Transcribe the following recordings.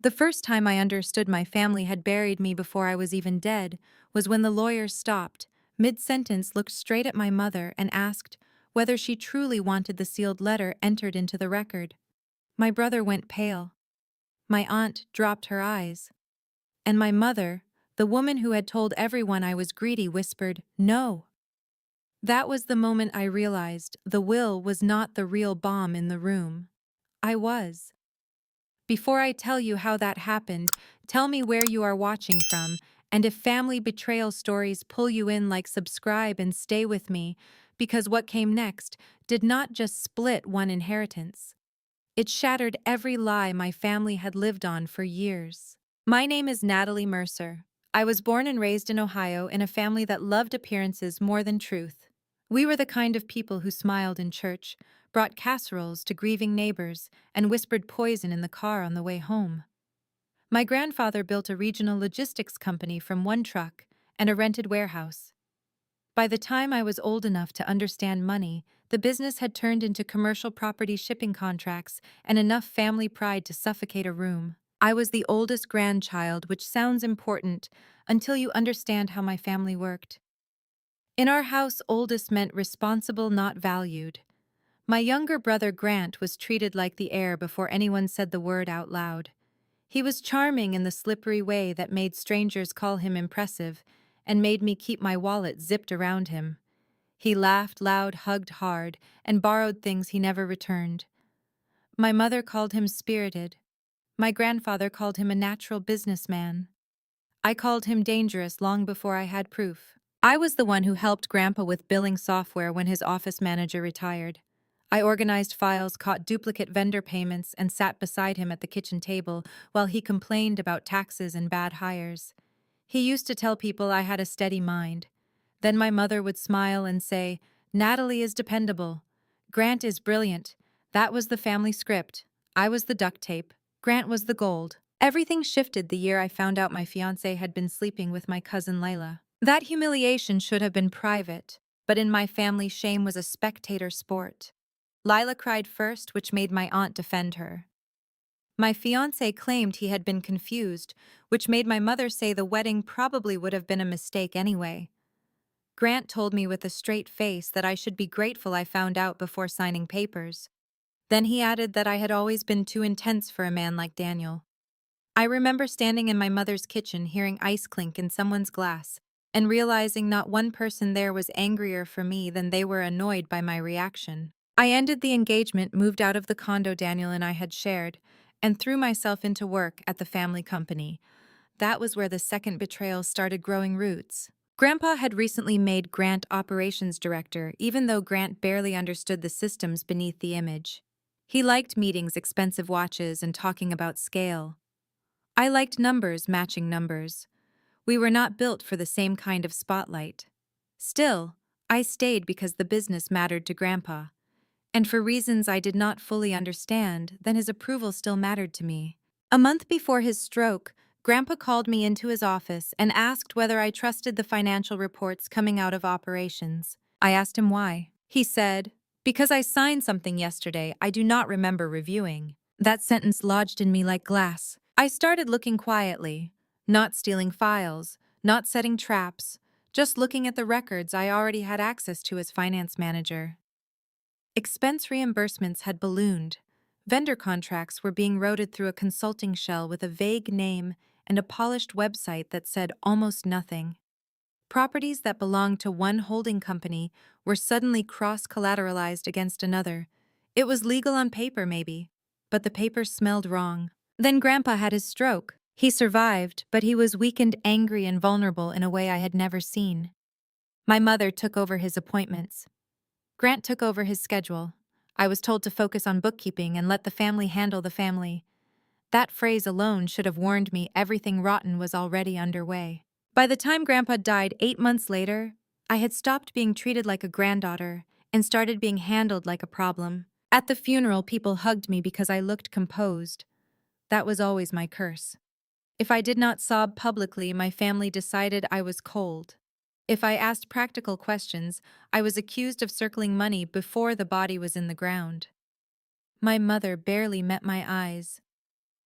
The first time I understood my family had buried me before I was even dead was when the lawyer stopped, mid-sentence, looked straight at my mother and asked whether she truly wanted the sealed letter entered into the record. My brother went pale. My aunt dropped her eyes. And my mother, the woman who had told everyone I was greedy, whispered, "No." That was the moment I realized the will was not the real bomb in the room. I was. Before I tell you how that happened, tell me where you are watching from, and if family betrayal stories pull you in, like, subscribe and stay with me, because what came next did not just split one inheritance. It shattered every lie my family had lived on for years. My name is Natalie Mercer. I was born and raised in Ohio in a family that loved appearances more than truth. We were the kind of people who smiled in church, brought casseroles to grieving neighbors, and whispered poison in the car on the way home. My grandfather built a regional logistics company from one truck and a rented warehouse. By the time I was old enough to understand money, the business had turned into commercial property shipping contracts and enough family pride to suffocate a room. I was the oldest grandchild, which sounds important until you understand how my family worked. In our house, oldest meant responsible, not valued. My younger brother Grant was treated like the heir before anyone said the word out loud. He was charming in the slippery way that made strangers call him impressive and made me keep my wallet zipped around him. He laughed loud, hugged hard, and borrowed things he never returned. My mother called him spirited. My grandfather called him a natural businessman. I called him dangerous long before I had proof. I was the one who helped Grandpa with billing software when his office manager retired. I organized files, caught duplicate vendor payments, and sat beside him at the kitchen table while he complained about taxes and bad hires. He used to tell people I had a steady mind. Then my mother would smile and say, "Natalie is dependable. Grant is brilliant." That was the family script. I was the duct tape. Grant was the gold. Everything shifted the year I found out my fiancé had been sleeping with my cousin Layla. That humiliation should have been private, but in my family, shame was a spectator sport. Lila cried first, which made my aunt defend her. My fiancé claimed he had been confused, which made my mother say the wedding probably would have been a mistake anyway. Grant told me with a straight face that I should be grateful I found out before signing papers. Then he added that I had always been too intense for a man like Daniel. I remember standing in my mother's kitchen hearing ice clink in someone's glass and realizing not one person there was angrier for me than they were annoyed by my reaction. I ended the engagement, moved out of the condo Daniel and I had shared, and threw myself into work at the family company. That was where the second betrayal started growing roots. Grandpa had recently made Grant operations director, even though Grant barely understood the systems beneath the image. He liked meetings, expensive watches, and talking about scale. I liked numbers matching numbers. We were not built for the same kind of spotlight. Still, I stayed because the business mattered to Grandpa. And for reasons I did not fully understand, then his approval still mattered to me. A month before his stroke, Grandpa called me into his office and asked whether I trusted the financial reports coming out of operations. I asked him why. He said, "Because I signed something yesterday I do not remember reviewing." That sentence lodged in me like glass. I started looking quietly, not stealing files, not setting traps, just looking at the records I already had access to as finance manager. Expense reimbursements had ballooned. Vendor contracts were being routed through a consulting shell with a vague name and a polished website that said almost nothing. Properties that belonged to one holding company were suddenly cross-collateralized against another. It was legal on paper, maybe, but the paper smelled wrong. Then Grandpa had his stroke. He survived, but he was weakened, angry, and vulnerable in a way I had never seen. My mother took over his appointments. Grant took over his schedule. I was told to focus on bookkeeping and let the family handle the family. That phrase alone should have warned me everything rotten was already underway. By the time Grandpa died 8 months later, I had stopped being treated like a granddaughter and started being handled like a problem. At the funeral, people hugged me because I looked composed. That was always my curse. If I did not sob publicly, my family decided I was cold. If I asked practical questions, I was accused of circling money before the body was in the ground. My mother barely met my eyes.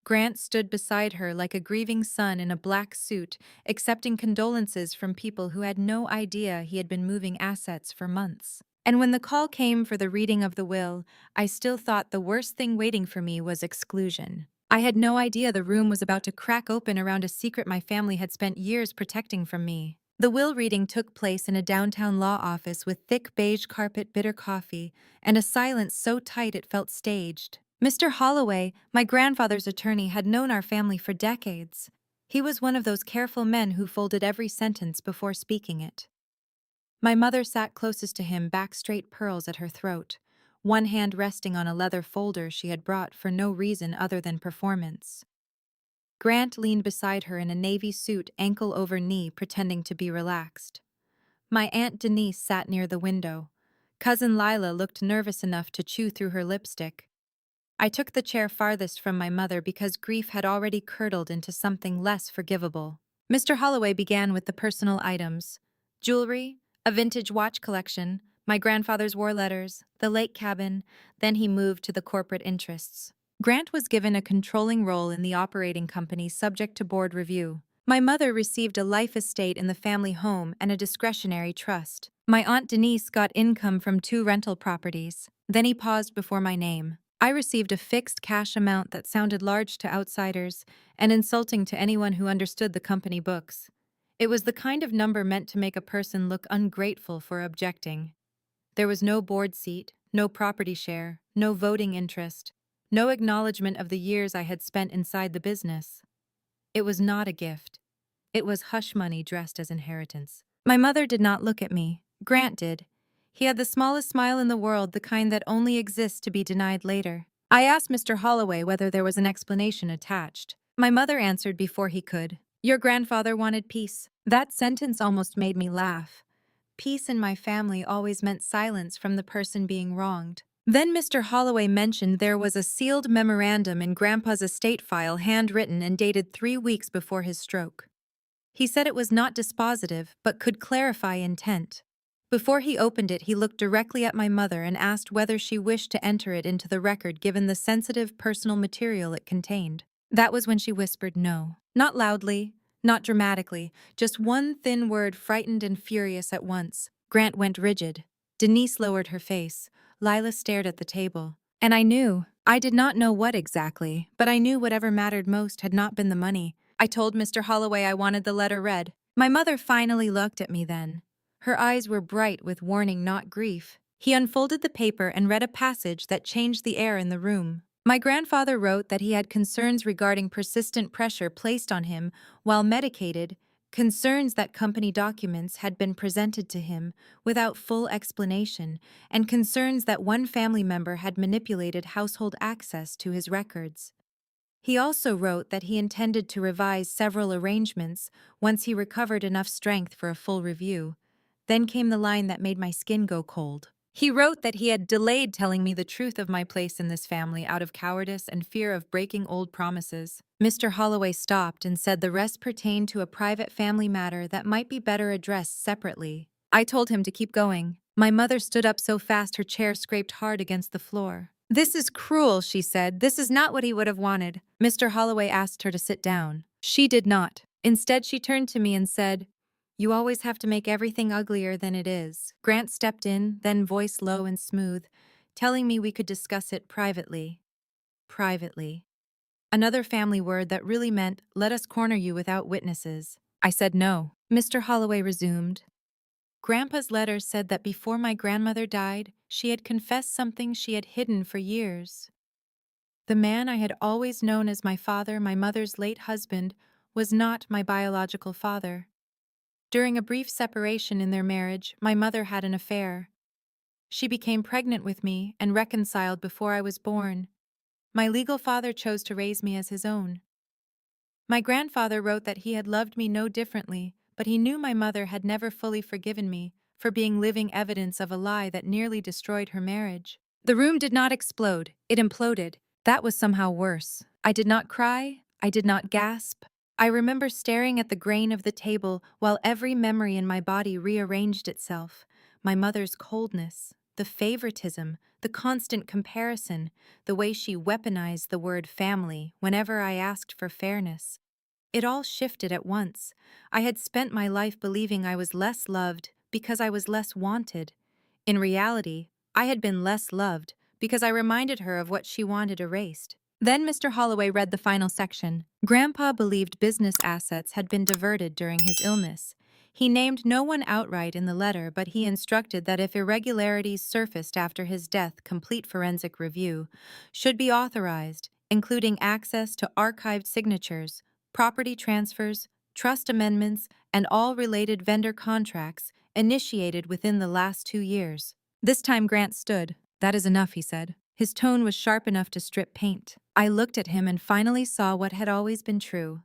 Grant stood beside her like a grieving son in a black suit, accepting condolences from people who had no idea he had been moving assets for months. And when the call came for the reading of the will, I still thought the worst thing waiting for me was exclusion. I had no idea the room was about to crack open around a secret my family had spent years protecting from me. The will reading took place in a downtown law office with thick beige carpet, bitter coffee, and a silence so tight it felt staged. Mr. Holloway, my grandfather's attorney, had known our family for decades. He was one of those careful men who folded every sentence before speaking it. My mother sat closest to him, back straight, pearls at her throat, one hand resting on a leather folder she had brought for no reason other than performance. Grant leaned beside her in a navy suit, ankle over knee, pretending to be relaxed. My Aunt Denise sat near the window. Cousin Lila looked nervous enough to chew through her lipstick. I took the chair farthest from my mother because grief had already curdled into something less forgivable. Mr. Holloway began with the personal items: jewelry, a vintage watch collection, my grandfather's war letters, the lake cabin. Then he moved to the corporate interests. Grant was given a controlling role in the operating company, subject to board review. My mother received a life estate in the family home and a discretionary trust. My Aunt Denise got income from 2 rental properties. Then he paused before my name. I received a fixed cash amount that sounded large to outsiders and insulting to anyone who understood the company books. It was the kind of number meant to make a person look ungrateful for objecting. There was no board seat, no property share, no voting interest, no acknowledgement of the years I had spent inside the business. It was not a gift. It was hush money dressed as inheritance. My mother did not look at me. Grant did. He had the smallest smile in the world, the kind that only exists to be denied later. I asked Mr. Holloway whether there was an explanation attached. My mother answered before he could. Your grandfather wanted peace. That sentence almost made me laugh. Peace in my family always meant silence from the person being wronged. Then Mr. Holloway mentioned there was a sealed memorandum in Grandpa's estate file, handwritten and dated 3 weeks before his stroke. He said it was not dispositive, but could clarify intent. Before he opened it, he looked directly at my mother and asked whether she wished to enter it into the record given the sensitive personal material it contained. That was when she whispered no. Not loudly, not dramatically, just one thin word, frightened and furious at once. Grant went rigid. Denise lowered her face. Lila stared at the table. And I knew. I did not know what exactly, but I knew whatever mattered most had not been the money. I told Mr. Holloway I wanted the letter read. My mother finally looked at me then. Her eyes were bright with warning, not grief. He unfolded the paper and read a passage that changed the air in the room. My grandfather wrote that he had concerns regarding persistent pressure placed on him while medicated, concerns that company documents had been presented to him without full explanation, and concerns that one family member had manipulated household access to his records. He also wrote that he intended to revise several arrangements once he recovered enough strength for a full review. Then came the line that made my skin go cold. He wrote that he had delayed telling me the truth of my place in this family out of cowardice and fear of breaking old promises. Mr. Holloway stopped and said the rest pertained to a private family matter that might be better addressed separately. I told him to keep going. My mother stood up so fast her chair scraped hard against the floor. This is cruel, she said. This is not what he would have wanted. Mr. Holloway asked her to sit down. She did not. Instead, she turned to me and said, "You always have to make everything uglier than it is." Grant stepped in, then voice low and smooth, telling me we could discuss it privately. Privately. Another family word that really meant, let us corner you without witnesses. I said no. Mr. Holloway resumed. Grandpa's letter said that before my grandmother died, she had confessed something she had hidden for years. The man I had always known as my father, my mother's late husband, was not my biological father. During a brief separation in their marriage, my mother had an affair. She became pregnant with me and reconciled before I was born. My legal father chose to raise me as his own. My grandfather wrote that he had loved me no differently, but he knew my mother had never fully forgiven me for being living evidence of a lie that nearly destroyed her marriage. The room did not explode, it imploded. That was somehow worse. I did not cry, I did not gasp. I remember staring at the grain of the table while every memory in my body rearranged itself. My mother's coldness, the favoritism, the constant comparison, the way she weaponized the word family whenever I asked for fairness. It all shifted at once. I had spent my life believing I was less loved because I was less wanted. In reality, I had been less loved because I reminded her of what she wanted erased. Then Mr. Holloway read the final section. Grandpa believed business assets had been diverted during his illness. He named no one outright in the letter, but he instructed that if irregularities surfaced after his death, complete forensic review should be authorized, including access to archived signatures, property transfers, trust amendments, and all related vendor contracts initiated within the last 2 years. This time Grant stood. "That is enough," he said. His tone was sharp enough to strip paint. I looked at him and finally saw what had always been true.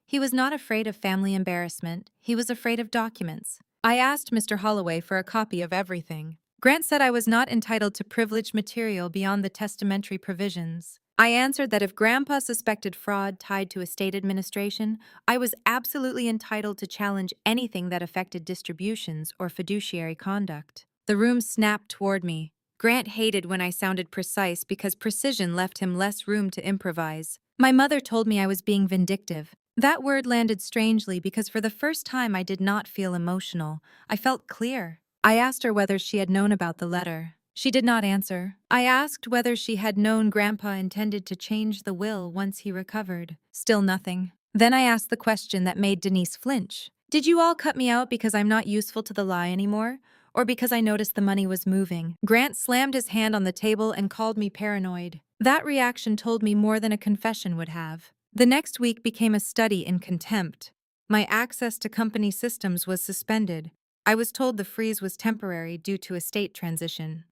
He was not afraid of family embarrassment, he was afraid of documents. I asked Mr. Holloway for a copy of everything. Grant said I was not entitled to privileged material beyond the testamentary provisions. I answered that if Grandpa suspected fraud tied to estate administration, I was absolutely entitled to challenge anything that affected distributions or fiduciary conduct. The room snapped toward me. Grant hated when I sounded precise because precision left him less room to improvise. My mother told me I was being vindictive. That word landed strangely because for the first time I did not feel emotional. I felt clear. I asked her whether she had known about the letter. She did not answer. I asked whether she had known Grandpa intended to change the will once he recovered. Still nothing. Then I asked the question that made Denise flinch. "Did you all cut me out because I'm not useful to the lie anymore? Or because I noticed the money was moving?" Grant slammed his hand on the table and called me paranoid. That reaction told me more than a confession would have. The next week became a study in contempt. My access to company systems was suspended. I was told the freeze was temporary due to estate transition.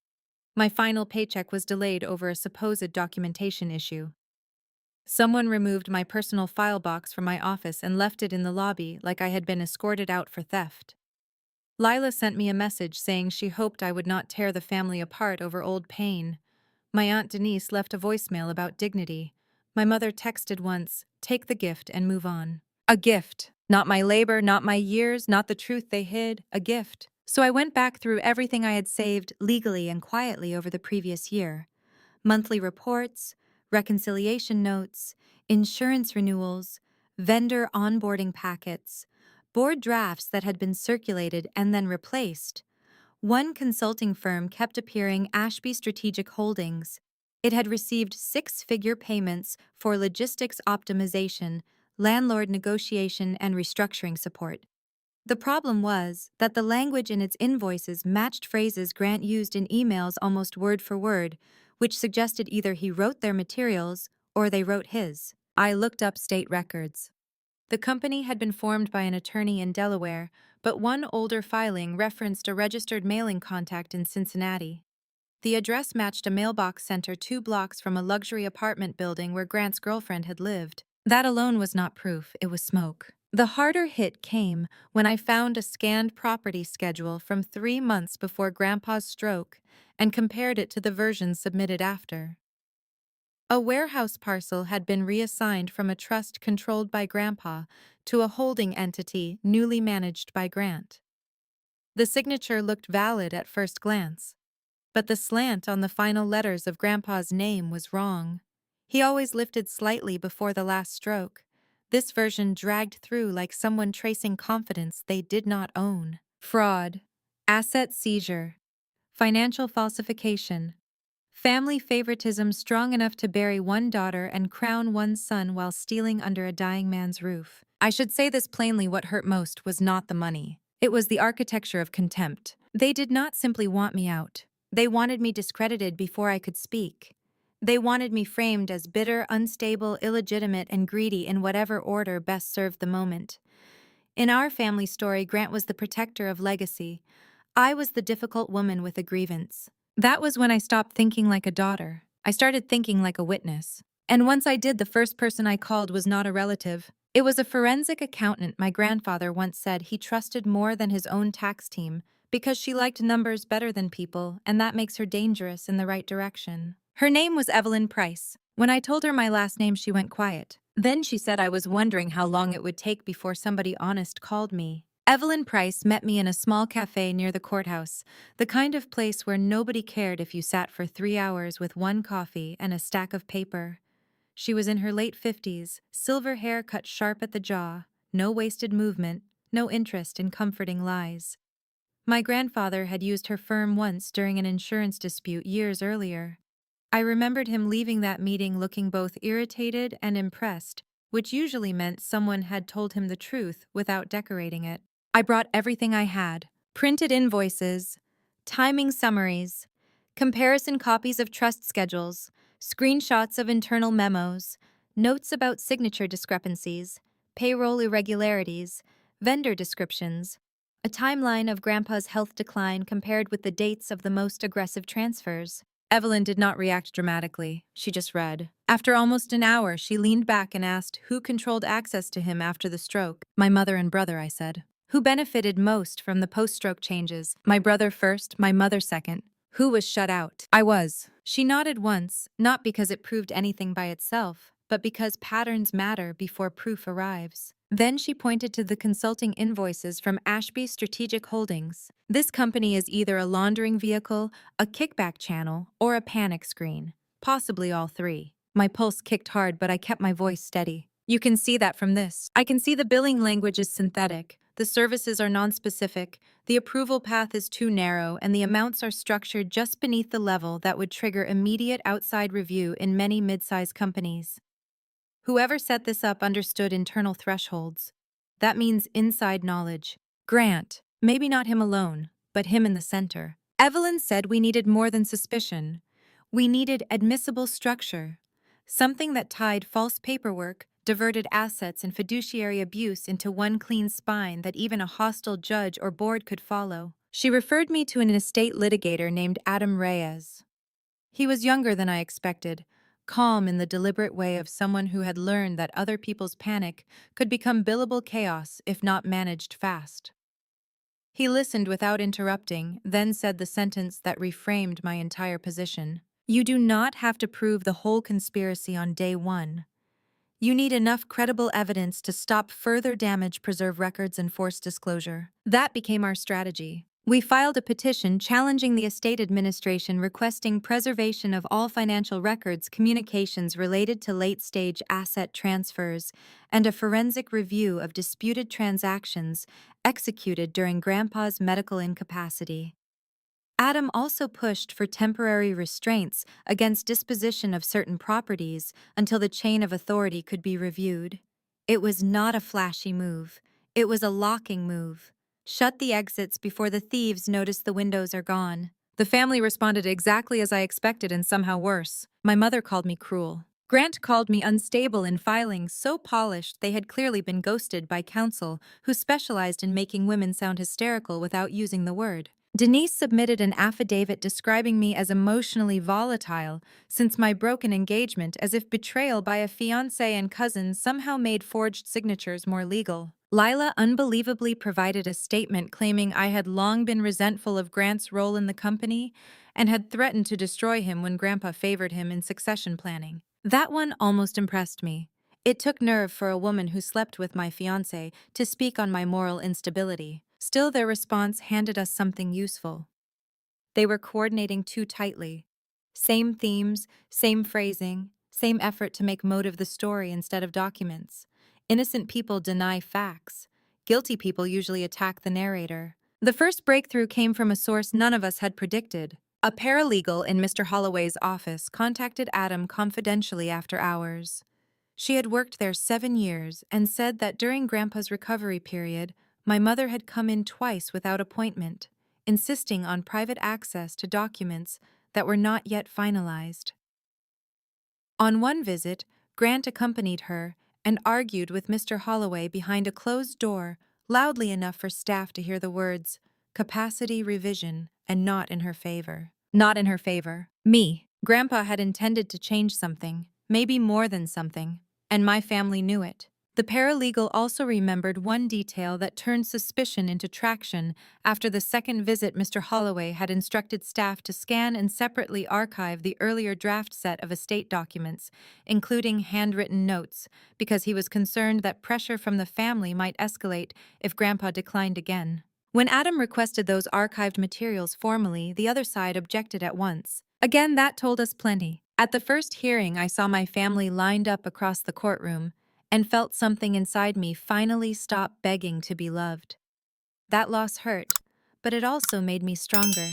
My final paycheck was delayed over a supposed documentation issue. Someone removed my personal file box from my office and left it in the lobby like I had been escorted out for theft. Lila sent me a message saying she hoped I would not tear the family apart over old pain. My Aunt Denise left a voicemail about dignity. My mother texted once, "Take the gift and move on." A gift. Not my labor, not my years, not the truth they hid. A gift. So I went back through everything I had saved legally and quietly over the previous year. Monthly reports, reconciliation notes, insurance renewals, vendor onboarding packets, board drafts that had been circulated and then replaced. One consulting firm kept appearing Ashby Strategic Holdings. It had received six-figure payments for logistics optimization, landlord negotiation, and restructuring support. The problem was that the language in its invoices matched phrases Grant used in emails almost word for word, which suggested either he wrote their materials or they wrote his. I looked up state records. The company had been formed by an attorney in Delaware, but one older filing referenced a registered mailing contact in Cincinnati. The address matched a mailbox center 2 blocks from a luxury apartment building where Grant's girlfriend had lived. That alone was not proof, it was smoke. The harder hit came when I found a scanned property schedule from 3 months before Grandpa's stroke and compared it to the version submitted after. A warehouse parcel had been reassigned from a trust controlled by Grandpa to a holding entity newly managed by Grant. The signature looked valid at first glance, but the slant on the final letters of Grandpa's name was wrong. He always lifted slightly before the last stroke. This version dragged through like someone tracing confidence they did not own. Fraud, asset seizure, financial falsification, family favoritism strong enough to bury one daughter and crown one son while stealing under a dying man's roof. I should say this plainly: what hurt most was not the money. It was the architecture of contempt. They did not simply want me out. They wanted me discredited before I could speak. They wanted me framed as bitter, unstable, illegitimate, and greedy in whatever order best served the moment. In our family story, Grant was the protector of legacy. I was the difficult woman with a grievance. That was when I stopped thinking like a daughter. I started thinking like a witness. And once I did, the first person I called was not a relative. It was a forensic accountant my grandfather once said he trusted more than his own tax team because she liked numbers better than people, and that makes her dangerous in the right direction. Her name was Evelyn Price. When I told her my last name, she went quiet. Then she said I was wondering how long it would take before somebody honest called me. Evelyn Price met me in a small cafe near the courthouse, the kind of place where nobody cared if you sat for 3 hours with one coffee and a stack of paper. She was in her late 50s, silver hair cut sharp at the jaw, no wasted movement, no interest in comforting lies. My grandfather had used her firm once during an insurance dispute years earlier. I remembered him leaving that meeting looking both irritated and impressed, which usually meant someone had told him the truth without decorating it. I brought everything I had: printed invoices, timing summaries, comparison copies of trust schedules, screenshots of internal memos, notes about signature discrepancies, payroll irregularities, vendor descriptions, a timeline of Grandpa's health decline compared with the dates of the most aggressive transfers. Evelyn did not react dramatically. She just read. After almost an hour, she leaned back and asked who controlled access to him after the stroke. My mother and brother, I said. Who benefited most from the post-stroke changes? My brother first, my mother second. Who was shut out? I was. She nodded once, not because it proved anything by itself, but because patterns matter before proof arrives. Then she pointed to the consulting invoices from Ashby Strategic Holdings. This company is either a laundering vehicle, a kickback channel, or a panic screen. Possibly all three. My pulse kicked hard, but I kept my voice steady. You can see that from this. I can see the billing language is synthetic, the services are nonspecific, the approval path is too narrow, and the amounts are structured just beneath the level that would trigger immediate outside review in many mid-sized companies. Whoever set this up understood internal thresholds. That means inside knowledge. Grant, maybe not him alone, but him in the center. Evelyn said we needed more than suspicion. We needed admissible structure. Something that tied false paperwork, diverted assets, and fiduciary abuse into one clean spine that even a hostile judge or board could follow. She referred me to an estate litigator named Adam Reyes. He was younger than I expected, calm in the deliberate way of someone who had learned that other people's panic could become billable chaos if not managed fast. He listened without interrupting, then said the sentence that reframed my entire position. You do not have to prove the whole conspiracy on day one. You need enough credible evidence to stop further damage, preserve records, and force disclosure. That became our strategy. We filed a petition challenging the estate administration requesting preservation of all financial records, communications related to late-stage asset transfers, and a forensic review of disputed transactions executed during Grandpa's medical incapacity. Adam also pushed for temporary restraints against disposition of certain properties until the chain of authority could be reviewed. It was not a flashy move. It was a locking move. Shut the exits before the thieves notice the windows are gone. The family responded exactly as I expected and somehow worse. My mother called me cruel. Grant called me unstable in filings so polished they had clearly been ghosted by counsel who specialized in making women sound hysterical without using the word. Denise submitted an affidavit describing me as emotionally volatile since my broken engagement, as if betrayal by a fiancé and cousin somehow made forged signatures more legal. Lila unbelievably provided a statement claiming I had long been resentful of Grant's role in the company and had threatened to destroy him when Grandpa favored him in succession planning. That one almost impressed me. It took nerve for a woman who slept with my fiancé to speak on my moral instability. Still, their response handed us something useful. They were coordinating too tightly. Same themes, same phrasing, same effort to make motive the story instead of documents. Innocent people deny facts. Guilty people usually attack the narrator. The first breakthrough came from a source none of us had predicted. A paralegal in Mr. Holloway's office contacted Adam confidentially after hours. She had worked there 7 years and said that during Grandpa's recovery period, my mother had come in twice without appointment, insisting on private access to documents that were not yet finalized. On one visit, Grant accompanied her and argued with Mr. Holloway behind a closed door, loudly enough for staff to hear the words, "capacity revision," and not in her favor. Not in her favor. Me. Grandpa had intended to change something, maybe more than something, and my family knew it. The paralegal also remembered one detail that turned suspicion into traction after the second visit. Mr. Holloway had instructed staff to scan and separately archive the earlier draft set of estate documents, including handwritten notes, because he was concerned that pressure from the family might escalate if Grandpa declined again. When Adam requested those archived materials formally, the other side objected at once. Again, that told us plenty. At the first hearing, I saw my family lined up across the courtroom and felt something inside me finally stop begging to be loved. That loss hurt, but it also made me stronger.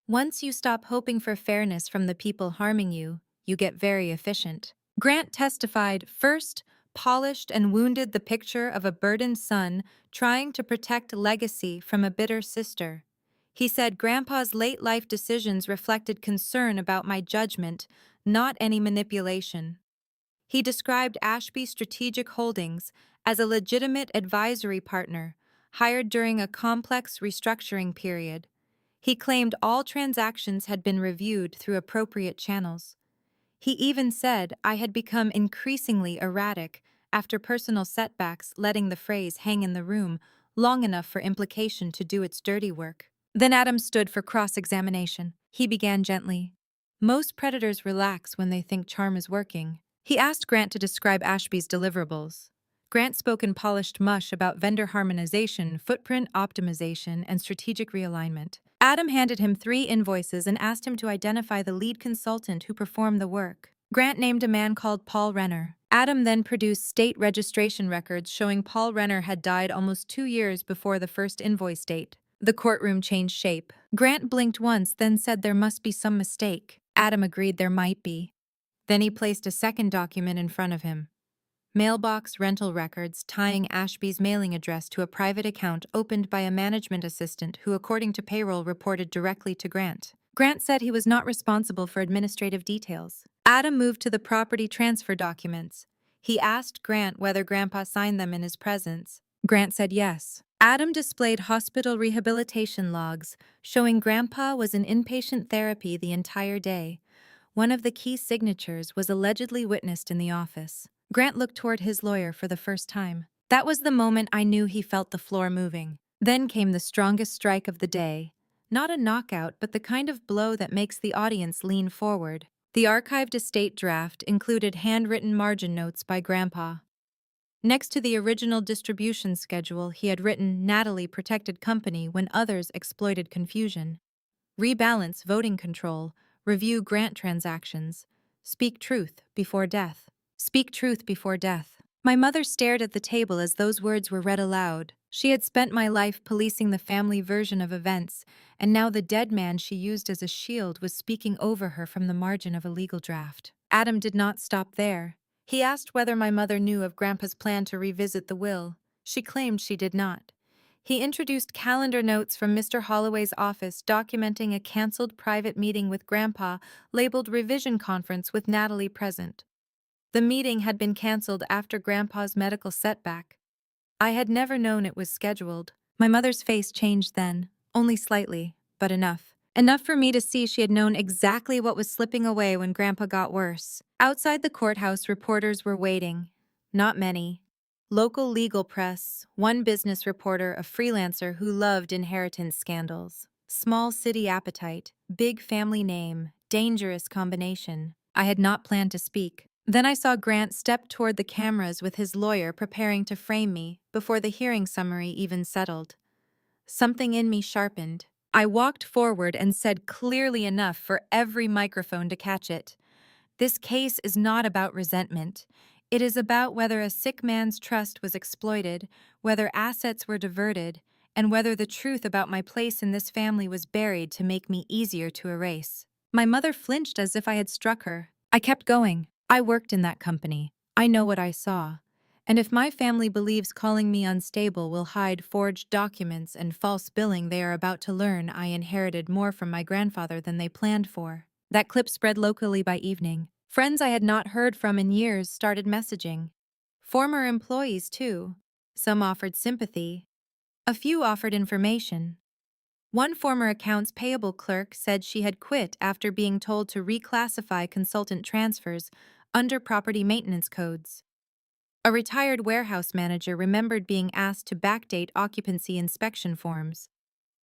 Once you stop hoping for fairness from the people harming you, you get very efficient. Grant testified, first, polished and wounded the picture of a burdened son trying to protect legacy from a bitter sister. He said Grandpa's late life decisions reflected concern about my judgment, not any manipulation. He described Ashby Strategic Holdings as a legitimate advisory partner, hired during a complex restructuring period. He claimed all transactions had been reviewed through appropriate channels. He even said I had become increasingly erratic after personal setbacks, letting the phrase hang in the room long enough for implication to do its dirty work. Then Adam stood for cross-examination. He began gently. Most predators relax when they think charm is working. He asked Grant to describe Ashby's deliverables. Grant spoke in polished mush about vendor harmonization, footprint optimization, and strategic realignment. Adam handed him 3 invoices and asked him to identify the lead consultant who performed the work. Grant named a man called Paul Renner. Adam then produced state registration records showing Paul Renner had died almost 2 years before the first invoice date. The courtroom changed shape. Grant blinked once, then said there must be some mistake. Adam agreed there might be. Then he placed a second document in front of him. Mailbox rental records tying Ashby's mailing address to a private account opened by a management assistant who, according to payroll, reported directly to Grant. Grant said he was not responsible for administrative details. Adam moved to the property transfer documents. He asked Grant whether Grandpa signed them in his presence. Grant said yes. Adam displayed hospital rehabilitation logs, showing Grandpa was in inpatient therapy the entire day. One of the key signatures was allegedly witnessed in the office. Grant looked toward his lawyer for the first time. That was the moment I knew he felt the floor moving. Then came the strongest strike of the day. Not a knockout, but the kind of blow that makes the audience lean forward. The archived estate draft included handwritten margin notes by Grandpa. Next to the original distribution schedule, he had written Natalie protected company when others exploited confusion. Rebalance voting control, review grant transactions, speak truth before death. Speak truth before death. My mother stared at the table as those words were read aloud. She had spent my life policing the family version of events, and now the dead man she used as a shield was speaking over her from the margin of a legal draft. Adam did not stop there. He asked whether my mother knew of Grandpa's plan to revisit the will. She claimed she did not. He introduced calendar notes from Mr. Holloway's office documenting a canceled private meeting with Grandpa labeled Revision Conference with Natalie present. The meeting had been canceled after Grandpa's medical setback. I had never known it was scheduled. My mother's face changed then, only slightly, but enough. Enough for me to see she had known exactly what was slipping away when Grandpa got worse. Outside the courthouse, reporters were waiting. Not many. Local legal press, one business reporter, a freelancer who loved inheritance scandals. Small city appetite, big family name, dangerous combination. I had not planned to speak. Then I saw Grant step toward the cameras with his lawyer preparing to frame me before the hearing summary even settled. Something in me sharpened. I walked forward and said clearly enough for every microphone to catch it. This case is not about resentment. It is about whether a sick man's trust was exploited, whether assets were diverted, and whether the truth about my place in this family was buried to make me easier to erase. My mother flinched as if I had struck her. I kept going. I worked in that company. I know what I saw. And if my family believes calling me unstable will hide forged documents and false billing, they are about to learn I inherited more from my grandfather than they planned for. That clip spread locally by evening. Friends I had not heard from in years started messaging. Former employees, too. Some offered sympathy. A few offered information. One former accounts payable clerk said she had quit after being told to reclassify consultant transfers under property maintenance codes. A retired warehouse manager remembered being asked to backdate occupancy inspection forms.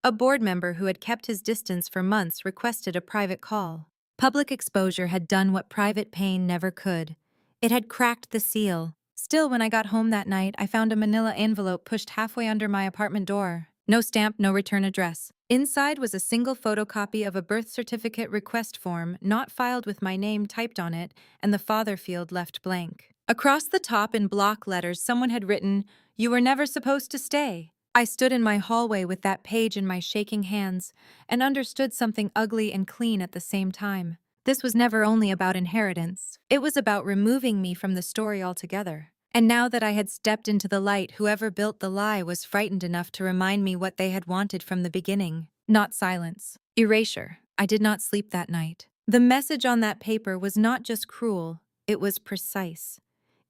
A board member who had kept his distance for months requested a private call. Public exposure had done what private pain never could. It had cracked the seal. Still, when I got home that night, I found a manila envelope pushed halfway under my apartment door. No stamp, no return address. Inside was a single photocopy of a birth certificate request form, not filed with my name typed on it, and the father field left blank. Across the top in block letters, someone had written, "You were never supposed to stay." I stood in my hallway with that page in my shaking hands and understood something ugly and clean at the same time. This was never only about inheritance. It was about removing me from the story altogether. And now that I had stepped into the light, whoever built the lie was frightened enough to remind me what they had wanted from the beginning. Not silence. Erasure. I did not sleep that night. The message on that paper was not just cruel, it was precise.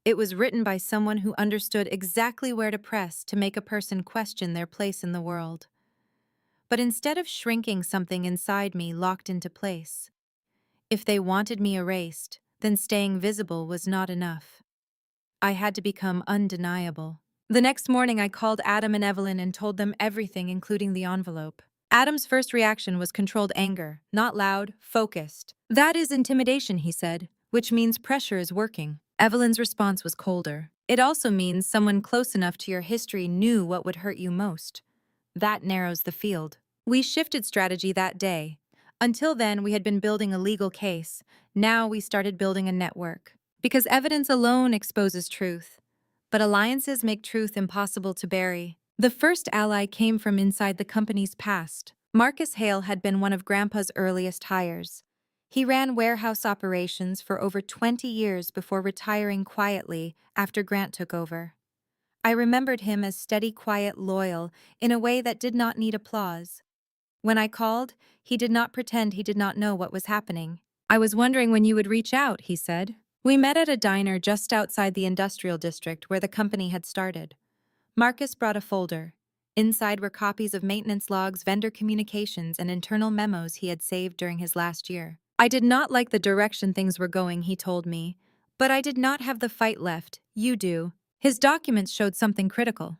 It was written by someone who understood exactly where to press to make a person question their place in the world. But instead of shrinking, something inside me locked into place. If they wanted me erased, then staying visible was not enough. I had to become undeniable. The next morning, I called Adam and Evelyn and told them everything, including the envelope. Adam's first reaction was controlled anger, not loud, focused. "That is intimidation," he said, "which means pressure is working." Evelyn's response was colder. "It also means someone close enough to your history knew what would hurt you most. That narrows the field." We shifted strategy that day. Until then, we had been building a legal case. Now we started building a network. Because evidence alone exposes truth, but alliances make truth impossible to bury. The first ally came from inside the company's past. Marcus Hale had been one of Grandpa's earliest hires. He ran warehouse operations for over 20 years before retiring quietly after Grant took over. I remembered him as steady, quiet, loyal, in a way that did not need applause. When I called, he did not pretend he did not know what was happening. "I was wondering when you would reach out," he said. We met at a diner just outside the industrial district where the company had started. Marcus brought a folder. Inside were copies of maintenance logs, vendor communications, and internal memos he had saved during his last year. "I did not like the direction things were going," he told me, "but I did not have the fight left. You do." His documents showed something critical.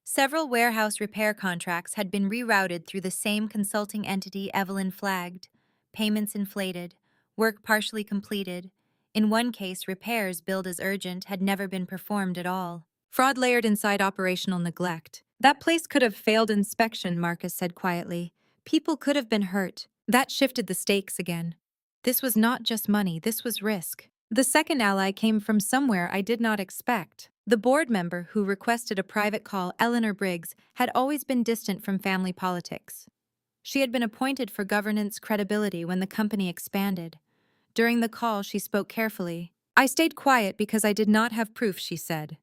Several warehouse repair contracts had been rerouted through the same consulting entity Evelyn flagged. Payments inflated, work partially completed. In one case, repairs billed as urgent had never been performed at all. Fraud layered inside operational neglect. "That place could have failed inspection," Marcus said quietly. "People could have been hurt." That shifted the stakes again. This was not just money, this was risk. The second ally came from somewhere I did not expect. The board member who requested a private call, Eleanor Briggs, had always been distant from family politics. She had been appointed for governance credibility when the company expanded. During the call, she spoke carefully. "I stayed quiet because I did not have proof," she said.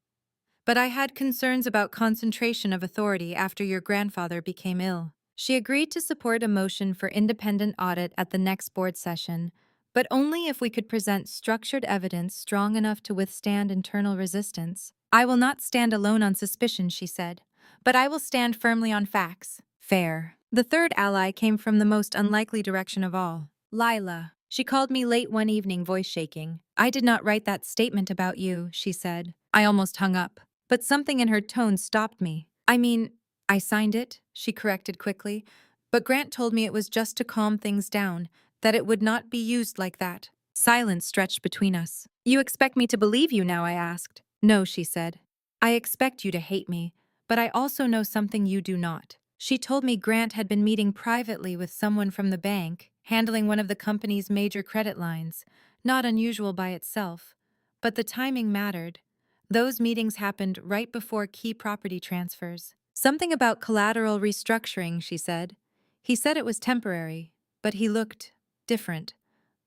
"But I had concerns about concentration of authority after your grandfather became ill." She agreed to support a motion for independent audit at the next board session, but only if we could present structured evidence strong enough to withstand internal resistance. "I will not stand alone on suspicion," she said, "but I will stand firmly on facts." Fair. The third ally came from the most unlikely direction of all. Lila. She called me late one evening, voice shaking. "I did not write that statement about you," she said. I almost hung up. But something in her tone stopped me. "I signed it," she corrected quickly. "But Grant told me it was just to calm things down, that it would not be used like that." Silence stretched between us. "You expect me to believe you now?" I asked. "No," she said. "I expect you to hate me, but I also know something you do not." She told me Grant had been meeting privately with someone from the bank, handling one of the company's major credit lines. Not unusual by itself, but the timing mattered. Those meetings happened right before key property transfers. "Something about collateral restructuring," she said. "He said it was temporary, but he looked different.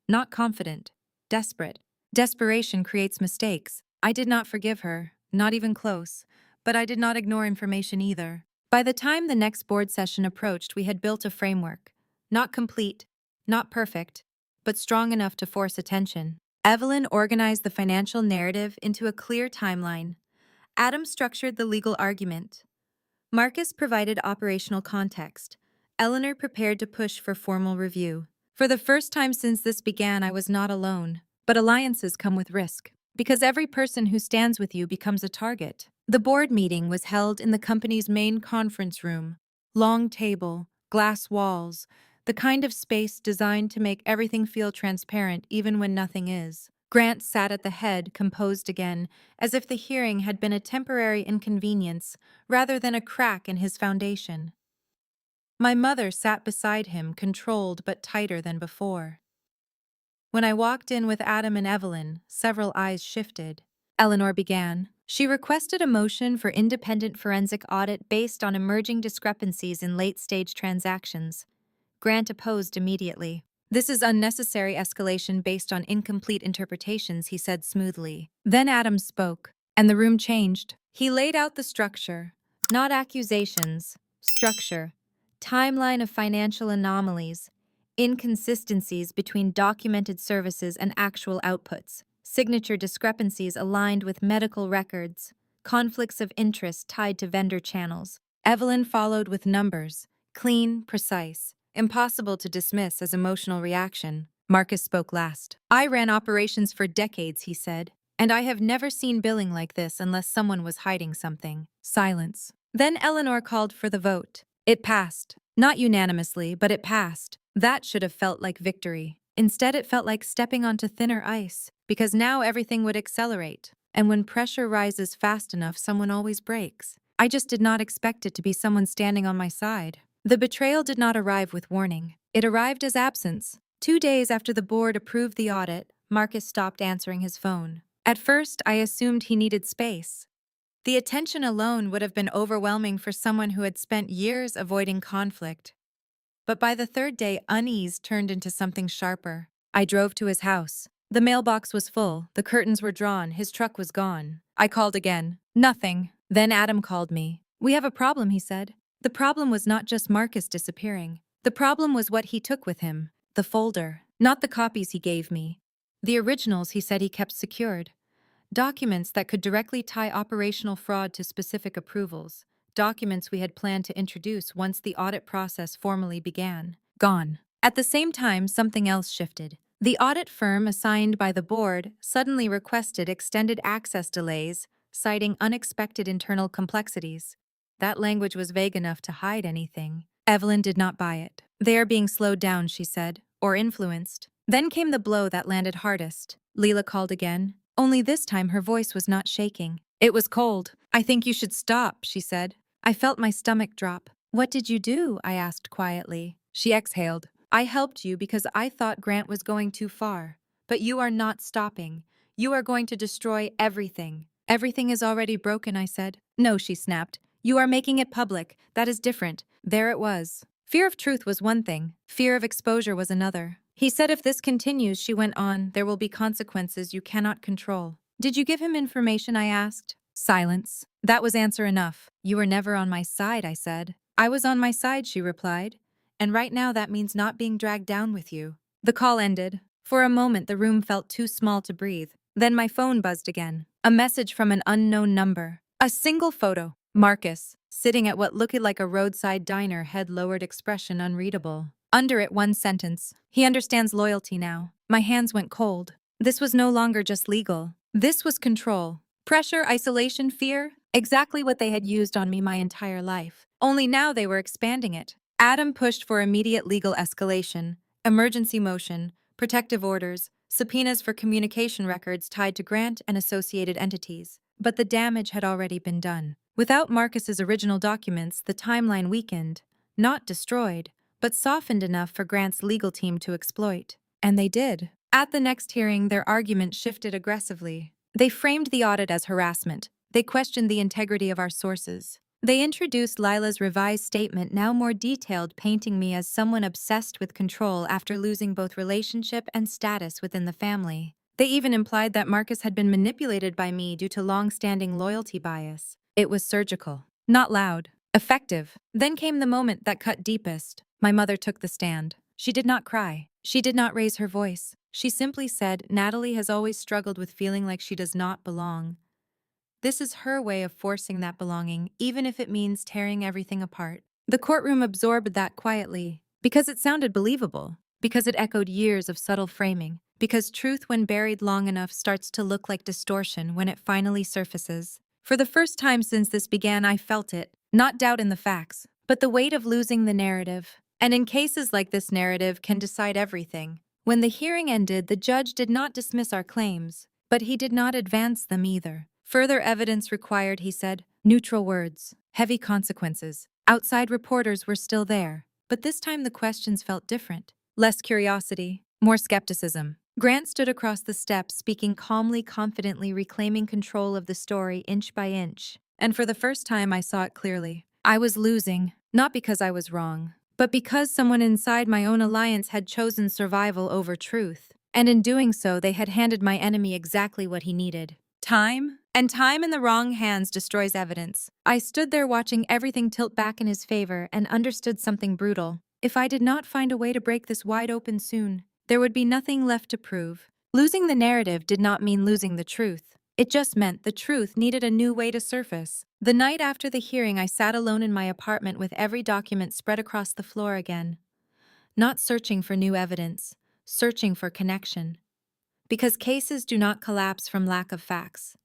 Not confident, desperate. Desperation creates mistakes." I did not forgive her, not even close, but I did not ignore information either. By the time the next board session approached, we had built a framework. Not complete, not perfect, but strong enough to force attention. Evelyn organized the financial narrative into a clear timeline. Adam structured the legal argument. Marcus provided operational context. Eleanor prepared to push for formal review. For the first time since this began, I was not alone. But alliances come with risk. Because every person who stands with you becomes a target. The board meeting was held in the company's main conference room. Long table, glass walls, the kind of space designed to make everything feel transparent even when nothing is. Grant sat at the head, composed again, as if the hearing had been a temporary inconvenience rather than a crack in his foundation. My mother sat beside him, controlled but tighter than before. When I walked in with Adam and Evelyn, several eyes shifted. Eleanor began. She requested a motion for independent forensic audit based on emerging discrepancies in late-stage transactions. Grant opposed immediately. This is unnecessary escalation based on incomplete interpretations, he said smoothly. Then Adam spoke, and the room changed. He laid out the structure, not accusations, structure, timeline of financial anomalies, inconsistencies between documented services and actual outputs, signature discrepancies aligned with medical records, conflicts of interest tied to vendor channels. Evelyn followed with numbers, clean, precise, impossible to dismiss as emotional reaction. Marcus spoke last. I ran operations for decades, he said, and I have never seen billing like this unless someone was hiding something. Silence. Then Eleanor called for the vote. It passed. Not unanimously, but it passed. That should have felt like victory. Instead, it felt like stepping onto thinner ice, because now everything would accelerate. And when pressure rises fast enough, someone always breaks. I just did not expect it to be someone standing on my side. The betrayal did not arrive with warning. It arrived as absence. 2 days after the board approved the audit, Marcus stopped answering his phone. At first, I assumed he needed space. The attention alone would have been overwhelming for someone who had spent years avoiding conflict. But by the third day, unease turned into something sharper. I drove to his house. The mailbox was full, the curtains were drawn, his truck was gone. I called again. Nothing. Then Adam called me. We have a problem, he said. The problem was not just Marcus disappearing. The problem was what he took with him. The folder. Not the copies he gave me. The originals he said he kept secured. Documents that could directly tie operational fraud to specific approvals. Documents we had planned to introduce once the audit process formally began. Gone. At the same time, something else shifted. The audit firm assigned by the board suddenly requested extended access delays, citing unexpected internal complexities. That language was vague enough to hide anything. Evelyn did not buy it. They are being slowed down, she said, or influenced. Then came the blow that landed hardest. Leela called again. Only this time her voice was not shaking. It was cold. I think you should stop, she said. I felt my stomach drop. What did you do? I asked quietly. She exhaled. I helped you because I thought Grant was going too far. But you are not stopping. You are going to destroy everything. Everything is already broken, I said. No, she snapped. You are making it public. That is different. There it was. Fear of truth was one thing. Fear of exposure was another. He said if this continues, she went on, there will be consequences you cannot control. Did you give him information, I asked? Silence. That was answer enough. You were never on my side, I said. I was on my side, she replied. And right now that means not being dragged down with you. The call ended. For a moment, the room felt too small to breathe. Then my phone buzzed again. A message from an unknown number. A single photo. Marcus, sitting at what looked like a roadside diner, head lowered, expression unreadable. Under it, one sentence. He understands loyalty now. My hands went cold. This was no longer just legal. This was control. Pressure, isolation, fear. Exactly what they had used on me my entire life. Only now they were expanding it. Adam pushed for immediate legal escalation, emergency motion, protective orders, subpoenas for communication records tied to Grant and associated entities. But the damage had already been done. Without Marcus's original documents, the timeline weakened, not destroyed, but softened enough for Grant's legal team to exploit. And they did. At the next hearing, their argument shifted aggressively. They framed the audit as harassment. They questioned the integrity of our sources. They introduced Lila's revised statement, now more detailed, painting me as someone obsessed with control after losing both relationship and status within the family. They even implied that Marcus had been manipulated by me due to long-standing loyalty bias. It was surgical, not loud, effective. Then came the moment that cut deepest. My mother took the stand. She did not cry. She did not raise her voice. She simply said, Natalie has always struggled with feeling like she does not belong. This is her way of forcing that belonging, even if it means tearing everything apart. The courtroom absorbed that quietly, because it sounded believable, because it echoed years of subtle framing. Because truth, when buried long enough, starts to look like distortion when it finally surfaces. For the first time since this began, I felt it, not doubt in the facts, but the weight of losing the narrative. And in cases like this, narrative can decide everything. When the hearing ended, the judge did not dismiss our claims, but he did not advance them either. Further evidence required, he said. Neutral words, heavy consequences. Outside reporters were still there, but this time the questions felt different. Less curiosity, more skepticism. Grant stood across the steps, speaking calmly, confidently, reclaiming control of the story inch by inch. And for the first time, I saw it clearly. I was losing, not because I was wrong, but because someone inside my own alliance had chosen survival over truth. And in doing so, they had handed my enemy exactly what he needed. Time? And time in the wrong hands destroys evidence. I stood there watching everything tilt back in his favor and understood something brutal. If I did not find a way to break this wide open soon, there would be nothing left to prove. Losing the narrative did not mean losing the truth. It just meant the truth needed a new way to surface. The night after the hearing, I sat alone in my apartment with every document spread across the floor again. Not searching for new evidence, searching for connection. Because cases do not collapse from lack of facts.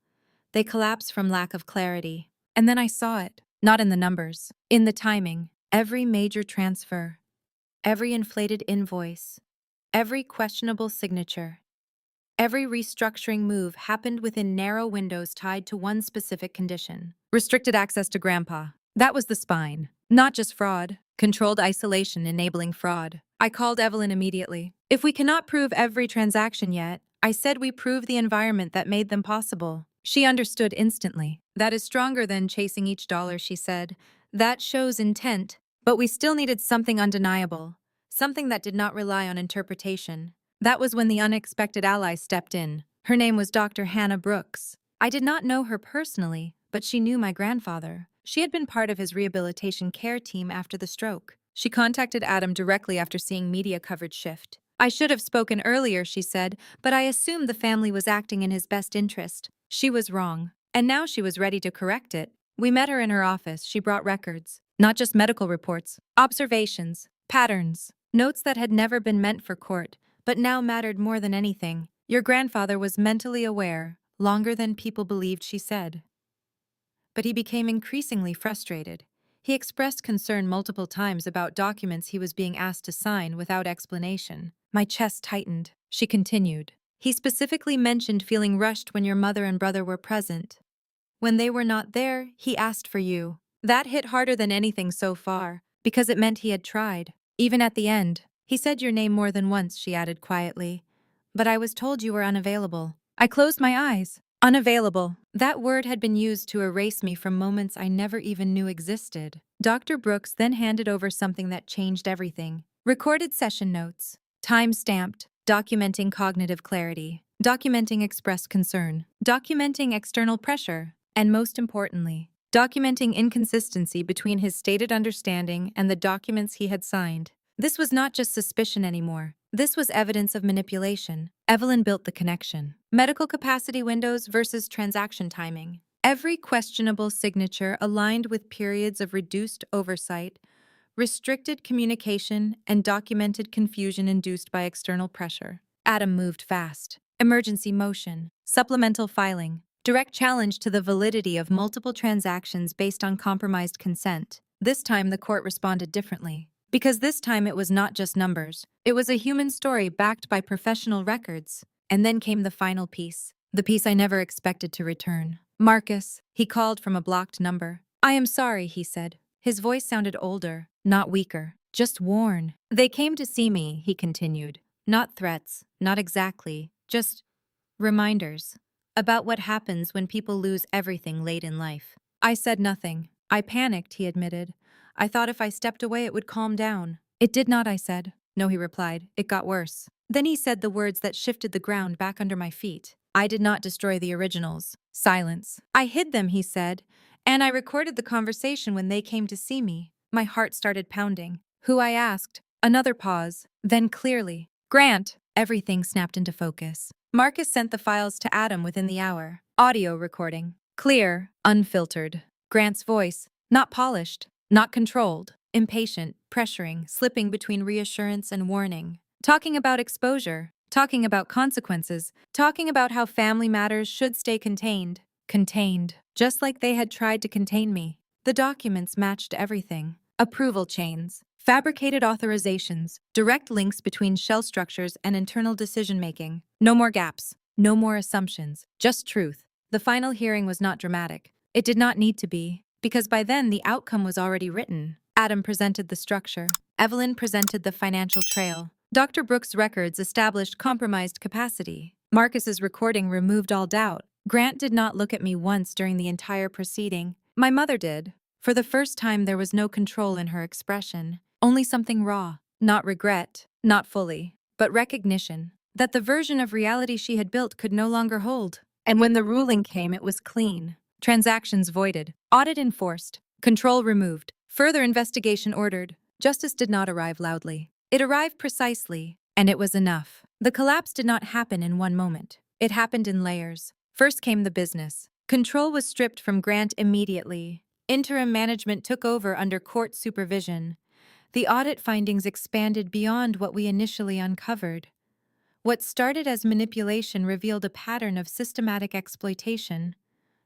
They collapse from lack of clarity. And then I saw it, not in the numbers, in the timing. Every major transfer, every inflated invoice, every questionable signature, every restructuring move happened within narrow windows tied to one specific condition. Restricted access to Grandpa. That was the spine. Not just fraud. Controlled isolation enabling fraud. I called Evelyn immediately. If we cannot prove every transaction yet, I said we prove the environment that made them possible. She understood instantly. That is stronger than chasing each dollar, she said. That shows intent. But we still needed something undeniable. Something that did not rely on interpretation. That was when the unexpected ally stepped in. Her name was Dr. Hannah Brooks. I did not know her personally, but she knew my grandfather. She had been part of his rehabilitation care team after the stroke. She contacted Adam directly after seeing media coverage shift. I should have spoken earlier, she said, but I assumed the family was acting in his best interest. She was wrong, and now she was ready to correct it. We met her in her office. She brought records, not just medical reports, observations, patterns, notes that had never been meant for court, but now mattered more than anything. Your grandfather was mentally aware, longer than people believed, she said. But he became increasingly frustrated. He expressed concern multiple times about documents he was being asked to sign without explanation. My chest tightened. She continued. He specifically mentioned feeling rushed when your mother and brother were present. When they were not there, he asked for you. That hit harder than anything so far, because it meant he had tried. Even at the end, he said your name more than once, she added quietly. But I was told you were unavailable. I closed my eyes. Unavailable. That word had been used to erase me from moments I never even knew existed. Dr. Brooks then handed over something that changed everything. Recorded session notes. Time-stamped. Documenting cognitive clarity. Documenting expressed concern. Documenting external pressure. And most importantly, documenting inconsistency between his stated understanding and the documents he had signed. This was not just suspicion anymore. This was evidence of manipulation. Evelyn built the connection. Medical capacity windows versus transaction timing. Every questionable signature aligned with periods of reduced oversight, restricted communication, and documented confusion induced by external pressure. Adam moved fast. Emergency motion. Supplemental filing. Direct challenge to the validity of multiple transactions based on compromised consent. This time the court responded differently. Because this time it was not just numbers. It was a human story backed by professional records. And then came the final piece. The piece I never expected to return. Marcus, he called from a blocked number. I am sorry, he said. His voice sounded older, not weaker, just worn. They came to see me, he continued. Not threats, not exactly, just reminders. About what happens when people lose everything late in life. I said nothing. I panicked, he admitted. I thought if I stepped away it would calm down. It did not, I said. No, he replied. It got worse. Then he said the words that shifted the ground back under my feet. I did not destroy the originals. Silence. I hid them, he said, and I recorded the conversation when they came to see me. My heart started pounding. Who, I asked. Another pause. Then clearly. Grant. Everything snapped into focus. Marcus sent the files to Adam within the hour. Audio recording. Clear, unfiltered. Grant's voice. Not polished. Not controlled, impatient, pressuring, slipping between reassurance and warning. Talking about exposure, talking about consequences, talking about how family matters should stay contained. Contained, just like they had tried to contain me. The documents matched everything. Approval chains, fabricated authorizations, direct links between shell structures and internal decision-making. No more gaps, no more assumptions, just truth. The final hearing was not dramatic. It did not need to be, because by then the outcome was already written. Adam presented the structure. Evelyn presented the financial trail. Dr. Brooks' records established compromised capacity. Marcus's recording removed all doubt. Grant did not look at me once during the entire proceeding. My mother did. For the first time, there was no control in her expression. Only something raw. Not regret, not fully, but recognition that the version of reality she had built could no longer hold. And when the ruling came, it was clean. Transactions voided, audit enforced, control removed, further investigation ordered. Justice did not arrive loudly. It arrived precisely, and it was enough. The collapse did not happen in one moment. It happened in layers. First came the business. Control was stripped from Grant immediately. Interim management took over under court supervision. The audit findings expanded beyond what we initially uncovered. What started as manipulation revealed a pattern of systematic exploitation.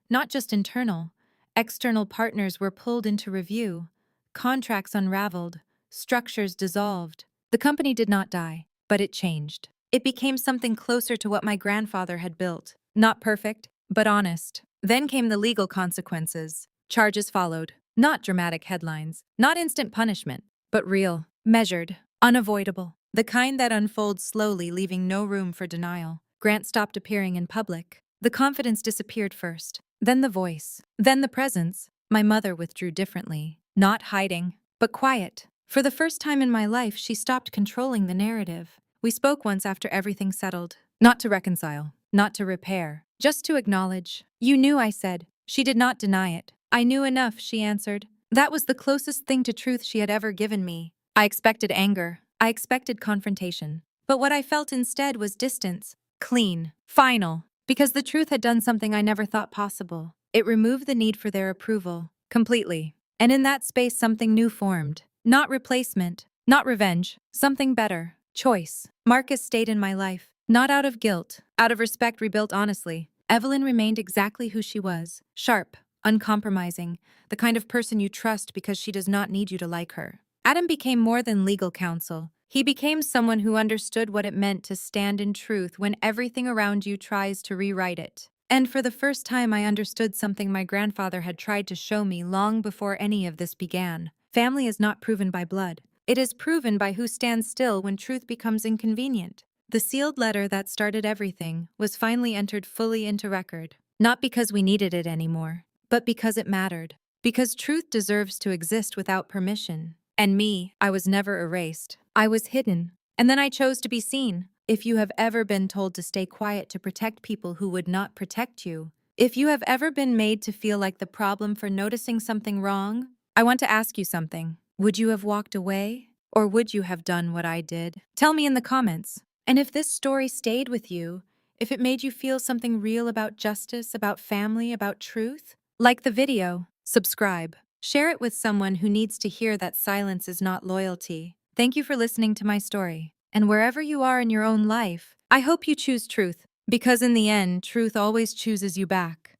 Not just internal. External partners were pulled into review. Contracts unraveled. Structures dissolved. The company did not die, but it changed. It became something closer to what my grandfather had built. Not perfect, but honest. Then came the legal consequences. Charges followed. Not dramatic headlines. Not instant punishment, but real, measured, unavoidable. The kind that unfolds slowly, leaving no room for denial. Grant stopped appearing in public. The confidence disappeared first. Then the voice. Then the presence. My mother withdrew differently. Not hiding, but quiet. For the first time in my life, she stopped controlling the narrative. We spoke once after everything settled. Not to reconcile, not to repair, just to acknowledge. You knew, I said. She did not deny it. I knew enough, she answered. That was the closest thing to truth she had ever given me. I expected anger. I expected confrontation. But what I felt instead was distance. Clean. Final. Because the truth had done something I never thought possible. It removed the need for their approval. Completely. And in that space, something new formed. Not replacement. Not revenge. Something better. Choice. Marcus stayed in my life. Not out of guilt. Out of respect rebuilt honestly. Evelyn remained exactly who she was. Sharp. Uncompromising. The kind of person you trust because she does not need you to like her. Adam became more than legal counsel. He became someone who understood what it meant to stand in truth when everything around you tries to rewrite it. And for the first time, I understood something my grandfather had tried to show me long before any of this began. Family is not proven by blood. It is proven by who stands still when truth becomes inconvenient. The sealed letter that started everything was finally entered fully into record. Not because we needed it anymore, but because it mattered. Because truth deserves to exist without permission. And me, I was never erased. I was hidden. And then I chose to be seen. If you have ever been told to stay quiet to protect people who would not protect you, if you have ever been made to feel like the problem for noticing something wrong, I want to ask you something. Would you have walked away? Or would you have done what I did? Tell me in the comments. And if this story stayed with you, if it made you feel something real about justice, about family, about truth, like the video, subscribe. Share it with someone who needs to hear that silence is not loyalty. Thank you for listening to my story. And wherever you are in your own life, I hope you choose truth, because in the end, truth always chooses you back.